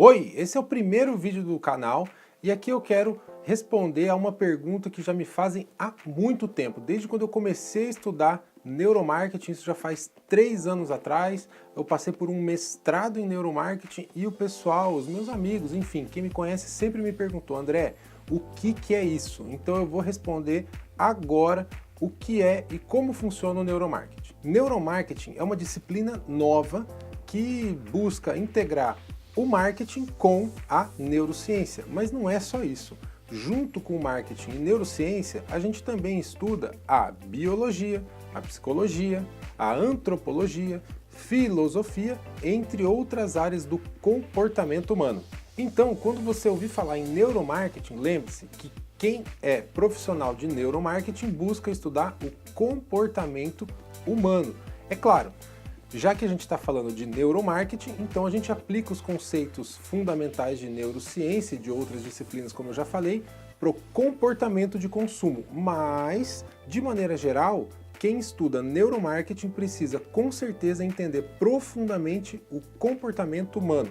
Oi, esse é o primeiro vídeo do canal e aqui eu quero responder a uma pergunta que já me fazem há muito tempo, desde quando eu comecei a estudar neuromarketing, isso já faz 3 anos atrás. Eu passei por um mestrado em neuromarketing e o pessoal, os meus amigos, enfim, quem me conhece sempre me perguntou: André, o que é isso? Então eu vou responder agora o que é e como funciona o neuromarketing. Neuromarketing é uma disciplina nova que busca integrar o marketing com a neurociência, mas não é só isso. Junto com o marketing e neurociência, a gente também estuda a biologia, a psicologia, a antropologia, filosofia, entre outras áreas do comportamento humano. Então, quando você ouvir falar em neuromarketing, lembre-se que quem é profissional de neuromarketing busca estudar o comportamento humano. É claro, já que a gente está falando de neuromarketing, então a gente aplica os conceitos fundamentais de neurociência e de outras disciplinas, como eu já falei, para o comportamento de consumo. Mas, de maneira geral, quem estuda neuromarketing precisa com certeza entender profundamente o comportamento humano.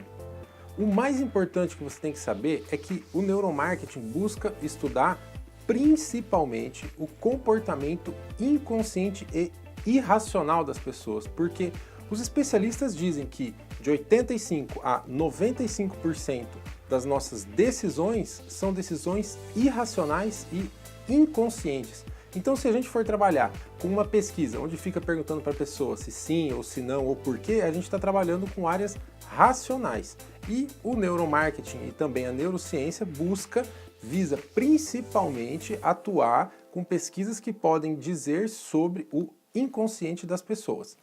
O mais importante que você tem que saber é que o neuromarketing busca estudar principalmente o comportamento inconsciente e irracional das pessoas, porque os especialistas dizem que de 85 a 95% das nossas decisões são decisões irracionais e inconscientes. Então, se a gente for trabalhar com uma pesquisa onde fica perguntando para a pessoa se sim ou se não ou por quê, a gente está trabalhando com áreas racionais. E o neuromarketing e também a neurociência visa principalmente atuar com pesquisas que podem dizer sobre o inconsciente das pessoas.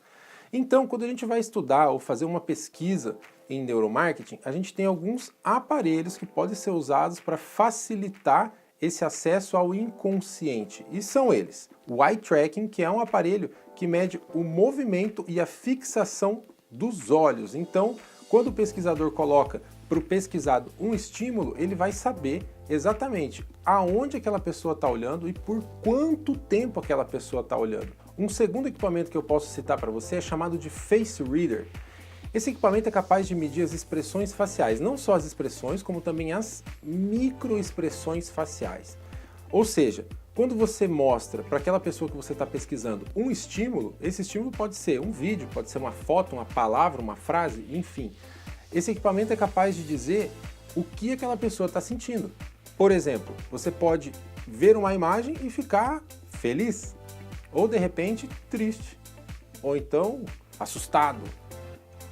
Então, quando a gente vai estudar ou fazer uma pesquisa em neuromarketing, a gente tem alguns aparelhos que podem ser usados para facilitar esse acesso ao inconsciente. E são eles: o eye tracking, que é um aparelho que mede o movimento e a fixação dos olhos. Então, quando o pesquisador coloca para o pesquisado um estímulo, ele vai saber exatamente aonde aquela pessoa está olhando e por quanto tempo aquela pessoa está olhando. Um segundo equipamento que eu posso citar para você é chamado de Face Reader. Esse equipamento é capaz de medir as expressões faciais, não só as expressões, como também as microexpressões faciais. Ou seja, quando você mostra para aquela pessoa que você está pesquisando um estímulo, esse estímulo pode ser um vídeo, pode ser uma foto, uma palavra, uma frase, enfim. Esse equipamento é capaz de dizer o que aquela pessoa está sentindo. Por exemplo, você pode ver uma imagem e ficar feliz, ou de repente triste, ou então assustado.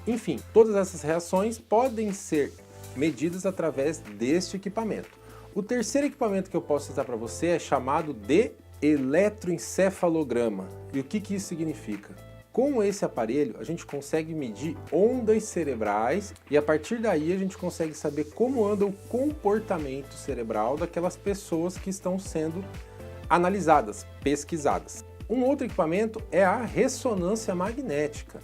Enfim, todas essas reações podem ser medidas através deste equipamento. O terceiro equipamento que eu posso citar para você é chamado de eletroencefalograma. E o que isso significa? Com esse aparelho, a gente consegue medir ondas cerebrais e a partir daí a gente consegue saber como anda o comportamento cerebral daquelas pessoas que estão sendo analisadas, pesquisadas. Um outro equipamento é a ressonância magnética.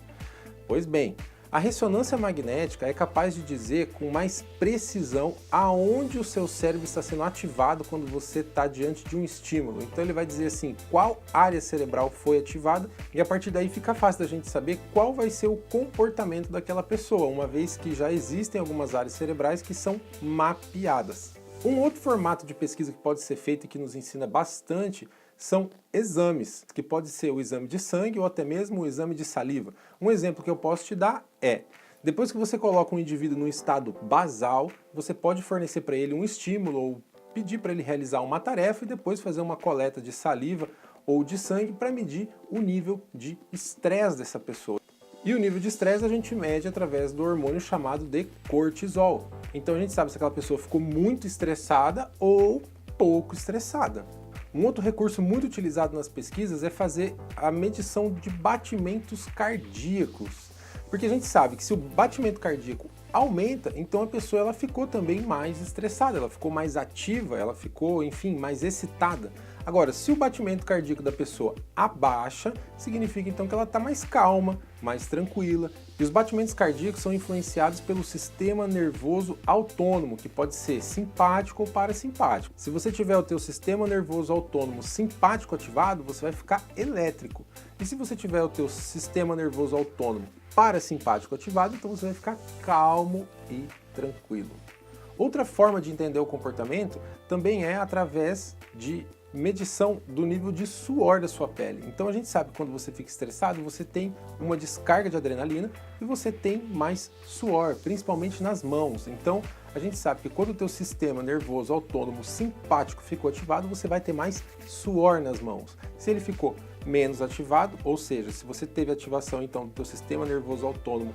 Pois bem, a ressonância magnética é capaz de dizer com mais precisão aonde o seu cérebro está sendo ativado quando você está diante de um estímulo. Então ele vai dizer assim, qual área cerebral foi ativada e a partir daí fica fácil da gente saber qual vai ser o comportamento daquela pessoa, uma vez que já existem algumas áreas cerebrais que são mapeadas. Um outro formato de pesquisa que pode ser feito e que nos ensina bastante são exames, que pode ser o exame de sangue ou até mesmo o exame de saliva. Um exemplo que eu posso te dar é, depois que você coloca um indivíduo no estado basal, você pode fornecer para ele um estímulo ou pedir para ele realizar uma tarefa e depois fazer uma coleta de saliva ou de sangue para medir o nível de estresse dessa pessoa. E o nível de estresse a gente mede através do hormônio chamado de cortisol. Então a gente sabe se aquela pessoa ficou muito estressada ou pouco estressada. Um outro recurso muito utilizado nas pesquisas é fazer a medição de batimentos cardíacos. Porque a gente sabe que se o batimento cardíaco aumenta, então a pessoa ela ficou também mais estressada, ela ficou mais ativa, ela ficou, enfim, mais excitada. Agora, se o batimento cardíaco da pessoa abaixa, significa então que ela está mais calma, mais tranquila. E os batimentos cardíacos são influenciados pelo sistema nervoso autônomo, que pode ser simpático ou parasimpático. Se você tiver o teu sistema nervoso autônomo simpático ativado, você vai ficar elétrico. E se você tiver o teu sistema nervoso autônomo parasimpático ativado, então você vai ficar calmo e tranquilo. Outra forma de entender o comportamento também é através de medição do nível de suor da sua pele. Então a gente sabe que quando você fica estressado, você tem uma descarga de adrenalina e você tem mais suor, principalmente nas mãos. Então a gente sabe que quando o teu sistema nervoso autônomo simpático ficou ativado, você vai ter mais suor nas mãos. Se ele ficou menos ativado, ou seja, se você teve ativação então do teu sistema nervoso autônomo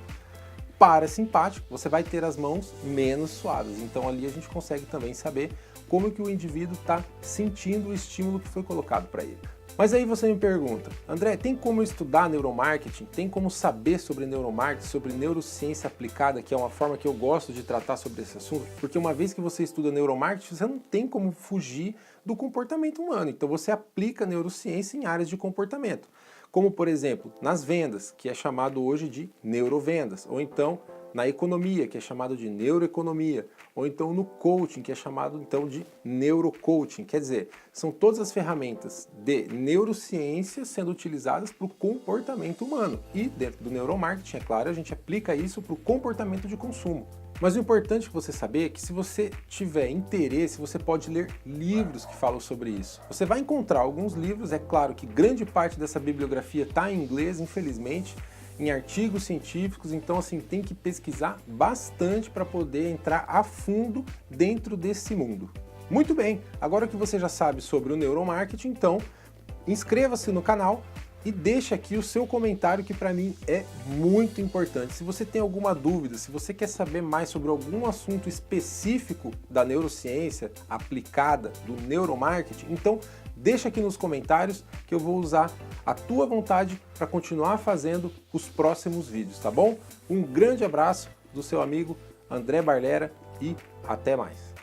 parasimpático, você vai ter as mãos menos suadas. Então ali a gente consegue também saber como que o indivíduo está sentindo o estímulo que foi colocado para ele. Mas aí você me pergunta, André, tem como estudar neuromarketing? Tem como saber sobre neuromarketing, sobre neurociência aplicada, que é uma forma que eu gosto de tratar sobre esse assunto? Porque uma vez que você estuda neuromarketing, você não tem como fugir do comportamento humano. Então você aplica neurociência em áreas de comportamento. Como, por exemplo, nas vendas, que é chamado hoje de neurovendas, ou então na economia, que é chamado de neuroeconomia, ou então no coaching, que é chamado então de neurocoaching. Quer dizer, são todas as ferramentas de neurociência sendo utilizadas para o comportamento humano. E dentro do neuromarketing, é claro, a gente aplica isso para o comportamento de consumo. Mas o importante que você saber é que se você tiver interesse, você pode ler livros que falam sobre isso. Você vai encontrar alguns livros, é claro que grande parte dessa bibliografia está em inglês, infelizmente, em artigos científicos, então assim, tem que pesquisar bastante para poder entrar a fundo dentro desse mundo. Muito bem, agora que você já sabe sobre o neuromarketing, então inscreva-se no canal e deixa aqui o seu comentário, que para mim é muito importante. Se você tem alguma dúvida, se você quer saber mais sobre algum assunto específico da neurociência aplicada, do neuromarketing, então deixa aqui nos comentários que eu vou usar a tua vontade para continuar fazendo os próximos vídeos, tá bom? Um grande abraço do seu amigo André Barlera e até mais.